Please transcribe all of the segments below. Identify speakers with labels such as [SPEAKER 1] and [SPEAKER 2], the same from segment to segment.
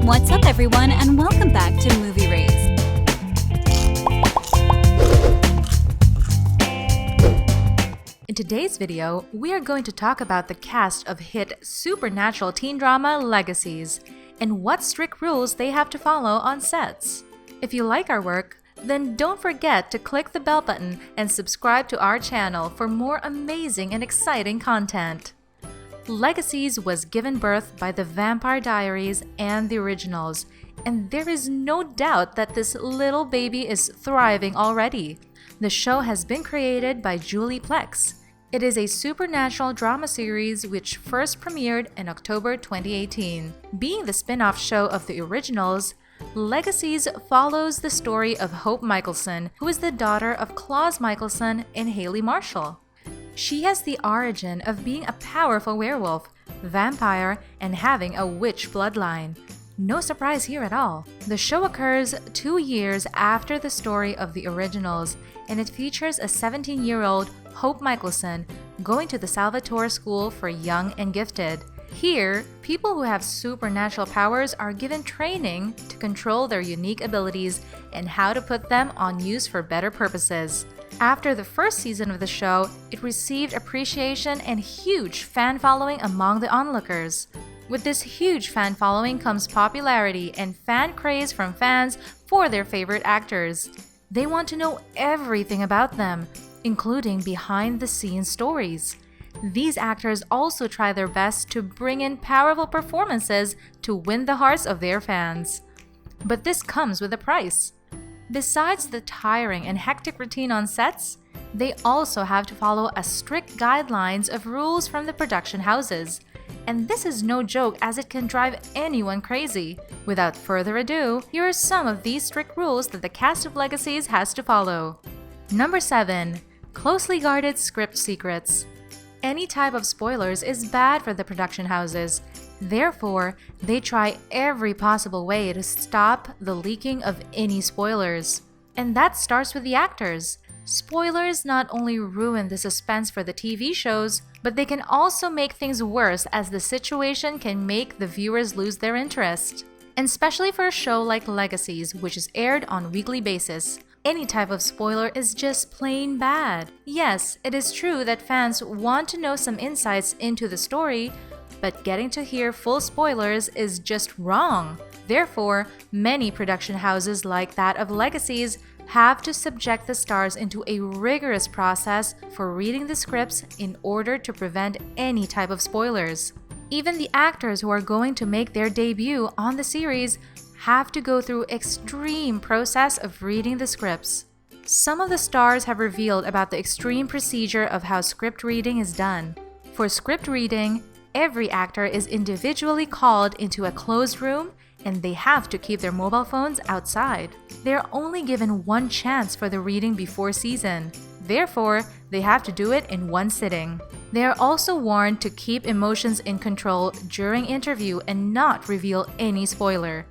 [SPEAKER 1] What's up, everyone, and welcome back to Movie Raised. In today's video, we are going to talk about the cast of hit supernatural teen drama Legacies and what strict rules they have to follow on sets. If you like our work, then don't forget to click the bell button and subscribe to our channel for more amazing and exciting content. Legacies was given birth by the Vampire Diaries and the originals, and there is no doubt that this little baby is thriving already. The show has been created by Julie Plec. It is a supernatural drama series which first premiered in October 2018. Being the spin-off show of the originals, Legacies follows the story of Hope Mikaelson, who is the daughter of Klaus Mikaelson and Hayley Marshall. She has the origin of being a powerful werewolf, vampire, and having a witch bloodline. No surprise here at all. The show occurs 2 years after the story of the originals, and it features a 17-year-old Hope Mikaelson going to the Salvatore School for Young and Gifted. Here, people who have supernatural powers are given training to control their unique abilities and how to put them on use for better purposes. After the first season of the show, it received appreciation and huge fan following among the onlookers. With this huge fan following comes popularity and fan craze from fans for their favorite actors. They want to know everything about them, including behind-the-scenes stories. These actors also try their best to bring in powerful performances to win the hearts of their fans. But this comes with a price. Besides the tiring and hectic routine on sets, they also have to follow a strict guidelines of rules from the production houses. And this is no joke, as it can drive anyone crazy. Without further ado, here are some of these strict rules that the cast of Legacies has to follow. Number 7. Closely guarded script secrets. Any type of spoilers is bad for the production houses. Therefore, they try every possible way to stop the leaking of any spoilers. And that starts with the actors. Spoilers not only ruin the suspense for the TV shows, but they can also make things worse, as the situation can make the viewers lose their interest. And especially for a show like Legacies, which is aired on a weekly basis. Any type of spoiler is just plain bad. Yes, it is true that fans want to know some insights into the story, but getting to hear full spoilers is just wrong. Therefore, many production houses like that of Legacies have to subject the stars into a rigorous process for reading the scripts in order to prevent any type of spoilers. Even the actors who are going to make their debut on the series have to go through extreme process of reading the scripts. Some of the stars have revealed about the extreme procedure of how script reading is done. For script reading, every actor is individually called into a closed room, and they have to keep their mobile phones outside. They are only given one chance for the reading before season. Therefore, they have to do it in one sitting. They are also warned to keep emotions in control during interview and not reveal any spoiler.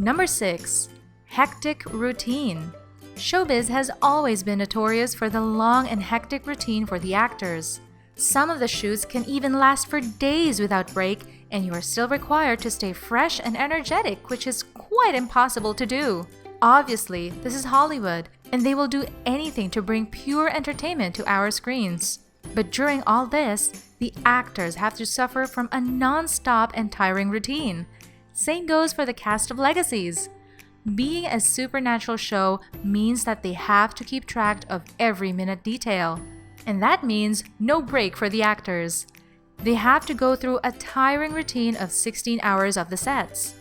[SPEAKER 1] Number 6. Hectic routine. Showbiz has always been notorious for the long and hectic routine for the actors. Some of the shoots can even last for days without break, and you are still required to stay fresh and energetic, which is quite impossible to do. Obviously, this is Hollywood, and they will do anything to bring pure entertainment to our screens. But during all this, the actors have to suffer from a non-stop and tiring routine. Same goes for the cast of Legacies. Being a supernatural show means that they have to keep track of every minute detail. And that means no break for the actors. They have to go through a tiring routine of 16 hours of the sets.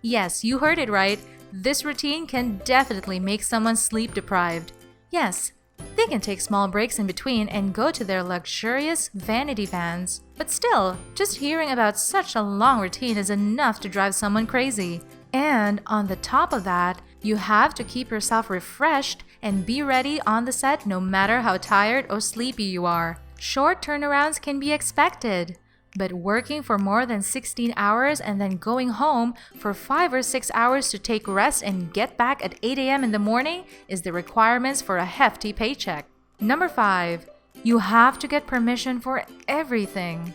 [SPEAKER 1] Yes, you heard it right. This routine can definitely make someone sleep deprived. Yes, they can take small breaks in between and go to their luxurious vanity vans. But still, just hearing about such a long routine is enough to drive someone crazy. And on the top of that, you have to keep yourself refreshed and be ready on the set no matter how tired or sleepy you are. Short turnarounds can be expected, but working for more than 16 hours and then going home for 5 or 6 hours to take rest and get back at 8 a.m. in the morning is the requirements for a hefty paycheck. Number 5. You have to get permission for everything.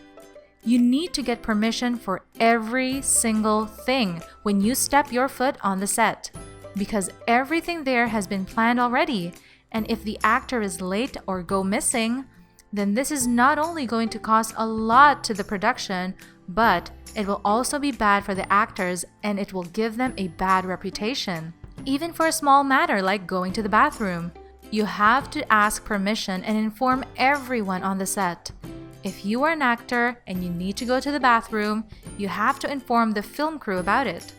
[SPEAKER 1] You need to get permission for every single thing when you step your foot on the set, because everything there has been planned already, and if the actor is late or go missing, then this is not only going to cost a lot to the production, but it will also be bad for the actors and it will give them a bad reputation. Even for a small matter like going to the bathroom, you have to ask permission and inform everyone on the set. If you are an actor and you need to go to the bathroom, you have to inform the film crew about it.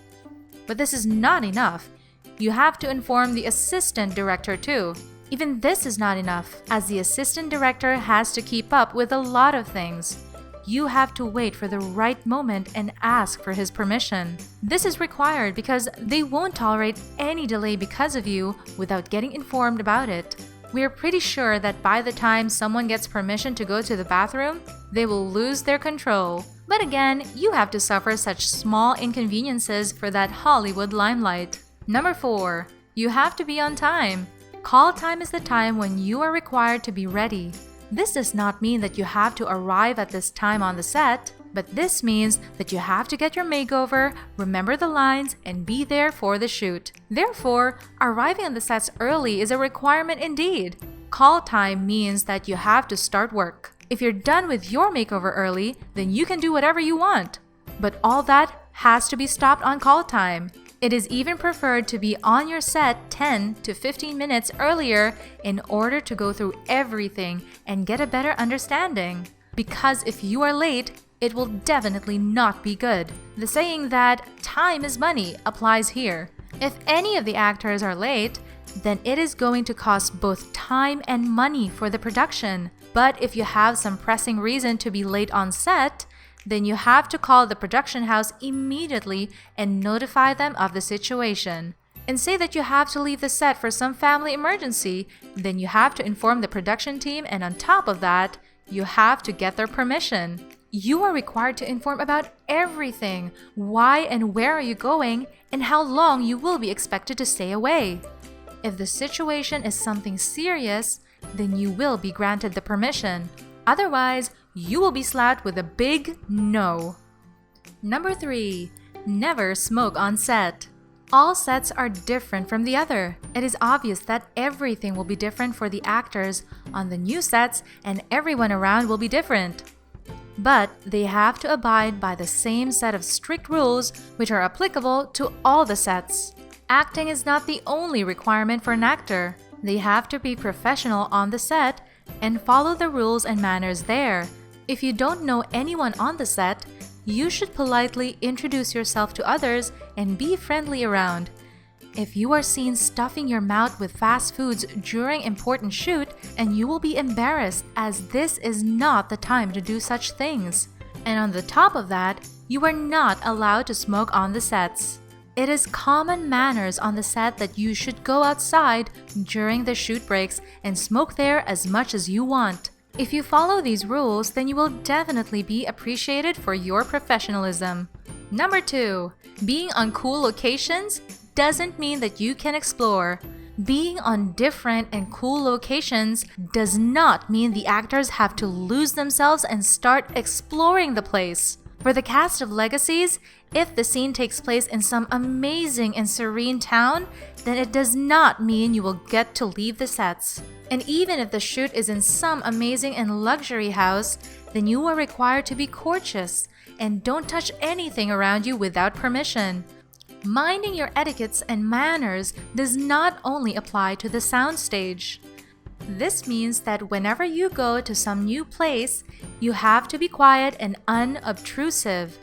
[SPEAKER 1] But this is not enough. You have to inform the assistant director too. Even this is not enough, as the assistant director has to keep up with a lot of things. You have to wait for the right moment and ask for his permission. This is required because they won't tolerate any delay because of you without getting informed about it. We are pretty sure that by the time someone gets permission to go to the bathroom, they will lose their control. But again, you have to suffer such small inconveniences for that Hollywood limelight. Number 4. You have to be on time. Call time is the time when you are required to be ready. This does not mean that you have to arrive at this time on the set, but this means that you have to get your makeover, remember the lines, and be there for the shoot. Therefore, arriving on the sets early is a requirement indeed. Call time means that you have to start work. If you're done with your makeover early, then you can do whatever you want. But all that has to be stopped on call time. It is even preferred to be on your set 10 to 15 minutes earlier in order to go through everything and get a better understanding. Because if you are late, it will definitely not be good. The saying that time is money applies here. If any of the actors are late, then it is going to cost both time and money for the production. But if you have some pressing reason to be late on set, then you have to call the production house immediately and notify them of the situation. And say that you have to leave the set for some family emergency, then you have to inform the production team, and on top of that, you have to get their permission. You are required to inform about everything. Why and where are you going, and how long you will be expected to stay away. If the situation is something serious, then you will be granted the permission. Otherwise, you will be slapped with a big no. Number 3. Never smoke on set. All sets are different from the other. It is obvious that everything will be different for the actors on the new sets, and everyone around will be different. But they have to abide by the same set of strict rules which are applicable to all the sets. Acting is not the only requirement for an actor. They have to be professional on the set and follow the rules and manners there. If you don't know anyone on the set, you should politely introduce yourself to others and be friendly around. If you are seen stuffing your mouth with fast foods during important shoot, and you will be embarrassed, as this is not the time to do such things. And on the top of that, you are not allowed to smoke on the sets. It is common manners on the set that you should go outside during the shoot breaks and smoke there as much as you want. If you follow these rules, then you will definitely be appreciated for your professionalism. Number 2. Being on cool locations doesn't mean that you can explore. Being on different and cool locations does not mean the actors have to lose themselves and start exploring the place. For the cast of Legacies, if the scene takes place in some amazing and serene town, then it does not mean you will get to leave the sets. And even if the shoot is in some amazing and luxury house, then you are required to be courteous and don't touch anything around you without permission. Minding your etiquettes and manners does not only apply to the soundstage. This means that whenever you go to some new place, you have to be quiet and unobtrusive.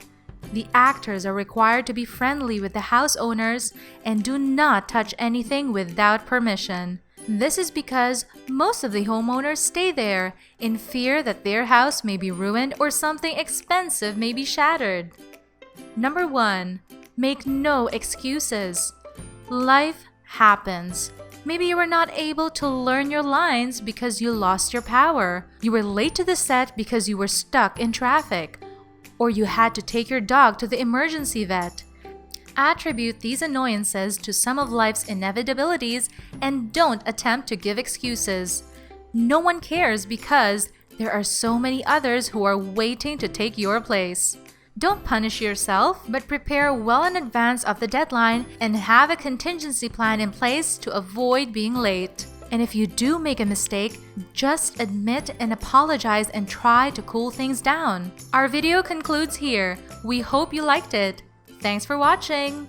[SPEAKER 1] The actors are required to be friendly with the house owners and do not touch anything without permission. This is because most of the homeowners stay there in fear that their house may be ruined or something expensive may be shattered. Number 1. Make no excuses. Life happens. Maybe you were not able to learn your lines because you lost your power. You were late to the set because you were stuck in traffic. Or you had to take your dog to the emergency vet. Attribute these annoyances to some of life's inevitabilities and don't attempt to give excuses. No one cares because There are so many others who are waiting to take your place. Don't punish yourself, but prepare well in advance of the deadline and have a contingency plan in place to avoid being late. And if you do make a mistake, just admit and apologize and try to cool things down. Our video concludes here. We hope you liked it. Thanks for watching!